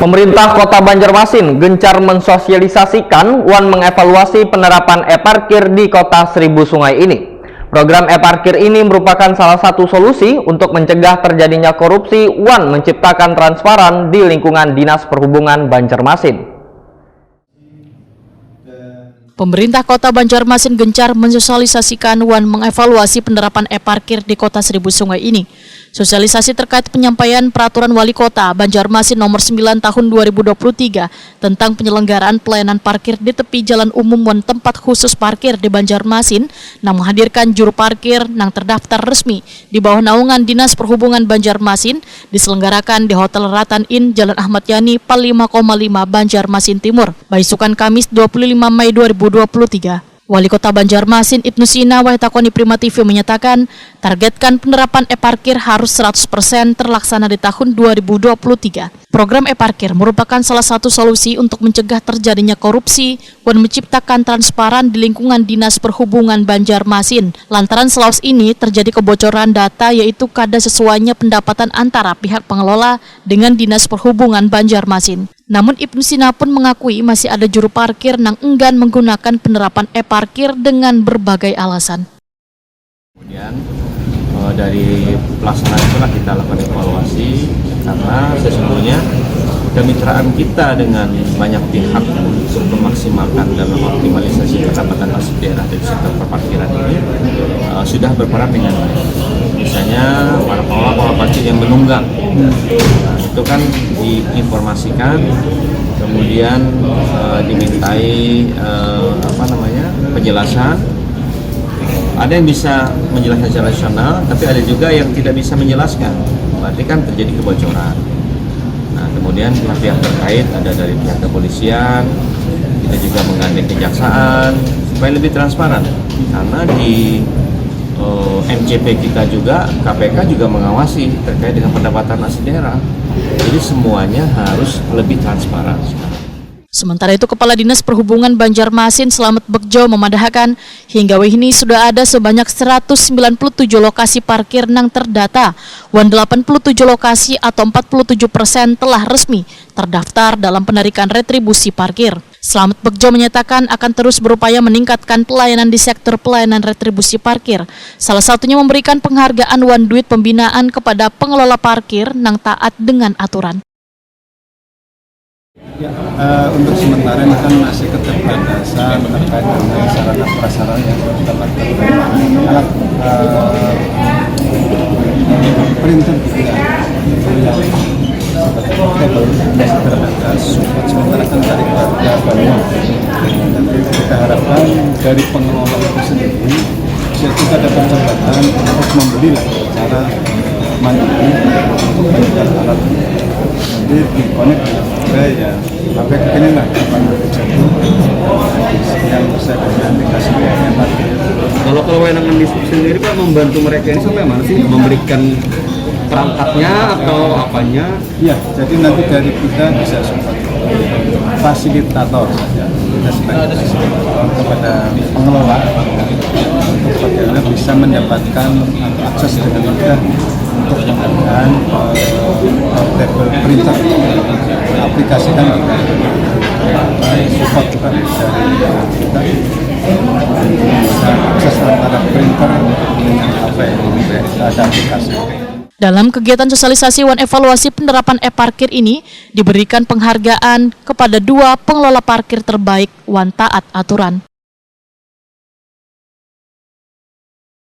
Pemerintah Kota Banjarmasin gencar mensosialisasikan Wan mengevaluasi penerapan e-parkir di Kota Seribu Sungai ini. Program e-parkir ini merupakan salah satu solusi untuk mencegah terjadinya korupsi. Wan menciptakan transparan di lingkungan Dinas Perhubungan Banjarmasin. Pemerintah Kota Banjarmasin gencar mensosialisasikan Wan mengevaluasi penerapan e-parkir di Kota Seribu Sungai ini. Sosialisasi terkait penyampaian Peraturan Wali Kota Banjarmasin Nomor 9 Tahun 2023 tentang penyelenggaraan pelayanan parkir di tepi jalan umum dan tempat khusus parkir di Banjarmasin, yang menghadirkan juru parkir yang terdaftar resmi di bawah naungan Dinas Perhubungan Banjarmasin, diselenggarakan di Hotel Ratan Inn, Jalan Ahmad Yani, Pal 5,5 Banjarmasin Timur, Baisukan Kamis 25 Mei 2023. Wali Kota Banjarmasin Ibnu Sina Wahtakoni Prima TV menyatakan, targetkan penerapan e-parkir harus 100% terlaksana di tahun 2023. Program e-parkir merupakan salah satu solusi untuk mencegah terjadinya korupsi dan menciptakan transparan di lingkungan Dinas Perhubungan Banjarmasin. Lantaran selaus ini terjadi kebocoran data, yaitu kada sesuainya pendapatan antara pihak pengelola dengan Dinas Perhubungan Banjarmasin. Namun Ibnu Sina pun mengakui masih ada juru parkir yang enggan menggunakan penerapan e-parkir dengan berbagai alasan. Kemudian dari pelaksanaan itulah kita lakukan evaluasi, karena sesungguhnya kemitraan kita dengan banyak pihak untuk memaksimalkan dan mengoptimalisasi pendapatan masuk daerah dari sektor perparkiran ini sudah berperan dengan baik. Misalnya para pengelola parkir yang menunggang, itu kan diinformasikan, kemudian dimintai penjelasan. Ada yang bisa menjelaskan secara rasional, tapi ada juga yang tidak bisa menjelaskan. Berarti kan terjadi kebocoran. Nah, kemudian pihak-pihak terkait, ada dari pihak kepolisian, kita juga menggandeng kejaksaan supaya lebih transparan. Karena di MCP kita juga, KPK juga mengawasi terkait dengan pendapatan asli daerah. Jadi semuanya harus lebih transparan sekarang. Sementara itu, Kepala Dinas Perhubungan Banjarmasin Slamet Bekjo memadahkan hingga ini sudah ada sebanyak 197 lokasi parkir yang terdata, dan 87 lokasi atau 47% telah resmi terdaftar dalam penarikan retribusi parkir. Slamet Bekjo menyatakan akan terus berupaya meningkatkan pelayanan di sektor pelayanan retribusi parkir. Salah satunya memberikan penghargaan wan duit pembinaan kepada pengelola parkir yang taat dengan aturan. Ya, untuk sementara ini kan masih keterbatasan terkait dengan sarana prasarana yang dapat alat printer yang masih terbatas. Sementara kan tarif harga banyak. Nanti kita harapkan dari pengelola itu sendiri kita ada percepatan untuk membeli secara mandiri untuk membeli alat. Nanti dikonek ya sampai ke sini lah yang bisa dengan dikasih parkir. Kalau kewenangan distrik sendiri Pak membantu mereka ini sampai mana sih? Memberikan perangkatnya atau apanya? Iya, jadi nanti dari kita bisa support fasilitator saja. Kita sebagai fasilitator kepada pengelola untuk bagaimana bisa mendapatkan akses dengan mudah untuk penggunaan portable printer, aplikasikan juga support juga dari kita bisa akses antara printer dengan HP, ada aplikasi. Dalam kegiatan sosialisasi wan evaluasi penerapan e-parkir ini diberikan penghargaan kepada 2 pengelola parkir terbaik wan taat aturan.